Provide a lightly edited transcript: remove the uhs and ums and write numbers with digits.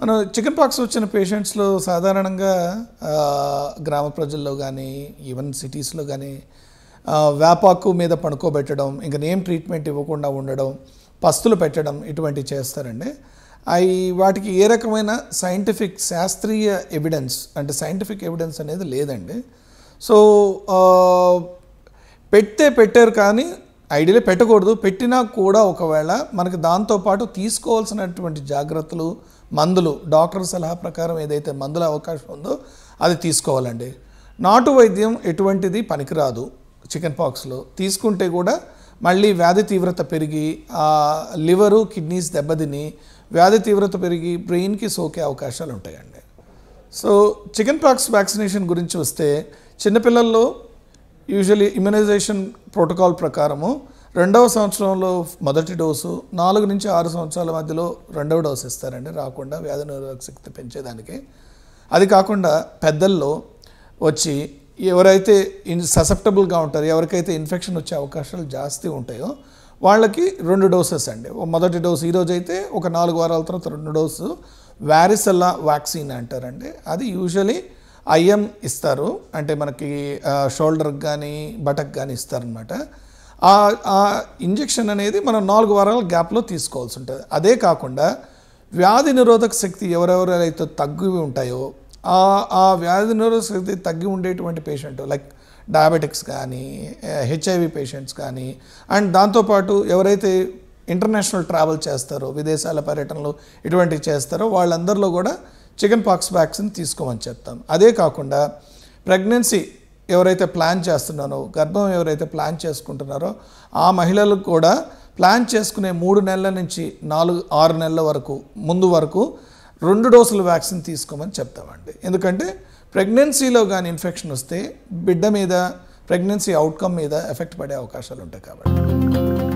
మనం chicken pox వచ్చిన పేషెంట్స్లో సాధారణంగా గ్రామ ప్రజల్లో కానీ ఈవెన్ సిటీస్లో కానీ వేపాకు మీద పడుకోబెట్టడం, ఇంకా నేమ్ ట్రీట్మెంట్ ఇవ్వకుండా ఉండడం, పస్తులు పెట్టడం ఇటువంటివి చేస్తారండి. వాటికి ఏ రకమైన సైంటిఫిక్ శాస్త్రీయ ఎవిడెన్స్ అంటే సైంటిఫిక్ ఎవిడెన్స్ అనేది లేదండి. సో పెట్టారు కానీ ఐడియలీ పెట్టకూడదు. పెట్టినా కూడా ఒకవేళ మనకి దాంతోపాటు తీసుకోవాల్సినటువంటి జాగ్రత్తలు, మందులు డాక్టర్ సలహా ప్రకారం ఏదైతే మందుల అవకాశం ఉందో అది తీసుకోవాలండి. నాటు వైద్యం ఎటువంటిది పనికిరాదు. చికెన్ పాక్స్లో తీసుకుంటే కూడా మళ్ళీ వ్యాధి తీవ్రత పెరిగి లివరు, కిడ్నీస్ దెబ్బతిని వ్యాధి తీవ్రత పెరిగి బ్రెయిన్కి సోకే అవకాశాలు ఉంటాయండి. సో చికెన్ పాక్స్ వ్యాక్సినేషన్ గురించి వస్తే చిన్నపిల్లల్లో యూజువల్లీ ఇమ్యునైజేషన్ ప్రోటోకాల్ ప్రకారము 2వ సంవత్సరంలో మొదటి డోసు, 4 నుంచి 6 సంవత్సరాల మధ్యలో 2వ డోసు ఇస్తారండి, రాకుండా వ్యాధి నిరోధక శక్తి పెంచేదానికి. అది కాకుండా పెద్దల్లో వచ్చి ఎవరైతే ససెప్టబుల్గా ఉంటారో, ఎవరికైతే ఇన్ఫెక్షన్ వచ్చే అవకాశాలు జాస్తి ఉంటాయో వాళ్ళకి 2 డోసెస్ అండి. మొదటి డోసు ఈరోజు అయితే ఒక 4 వారాల తర్వాత 2 డోసు వారిసెల్లా వ్యాక్సిన్ అంటారండి. అది యూజువలీ ఐఎం ఇస్తారు, అంటే మనకి షోల్డర్కి కానీ బటక్ కానీ ఇస్తారనమాట. ఆ ఇంజెక్షన్ అనేది మనం 4 వారాల గ్యాప్లో తీసుకోవాల్సి ఉంటుంది. అదే కాకుండా వ్యాధి నిరోధక శక్తి ఎవరెవరైతే తగ్గి ఉంటాయో ఆ వ్యాధి నిరోధక శక్తి తగ్గి ఉండేటువంటి పేషెంట్ లైక్ డయాబెటిక్స్ కానీ, హెచ్ఐవి పేషెంట్స్ కానీ, అండ్ దాంతోపాటు ఎవరైతే ఇంటర్నేషనల్ ట్రావెల్ చేస్తారో, విదేశాల పర్యటనలు ఇటువంటివి చేస్తారో వాళ్ళందరిలో కూడా చికెన్ పాక్స్ వ్యాక్సిన్ తీసుకోమని చెప్తాం. అదే కాకుండా ప్రెగ్నెన్సీ ఎవరైతే ప్లాన్ చేస్తున్నారో, గర్భం ఎవరైతే ప్లాన్ చేసుకుంటున్నారో ఆ మహిళలకు కూడా ప్లాన్ చేసుకునే 3 నెలల నుంచి 6 నెలల వరకు ముందు వరకు 2 డోసుల వ్యాక్సిన్ తీసుకోమని చెప్తామండి. ఎందుకంటే ప్రెగ్నెన్సీలో కానీ ఇన్ఫెక్షన్ వస్తే బిడ్డ మీద, ప్రెగ్నెన్సీ అవుట్కమ్ మీద ఎఫెక్ట్ పడే అవకాశాలు ఉంటాయి కాబట్టి.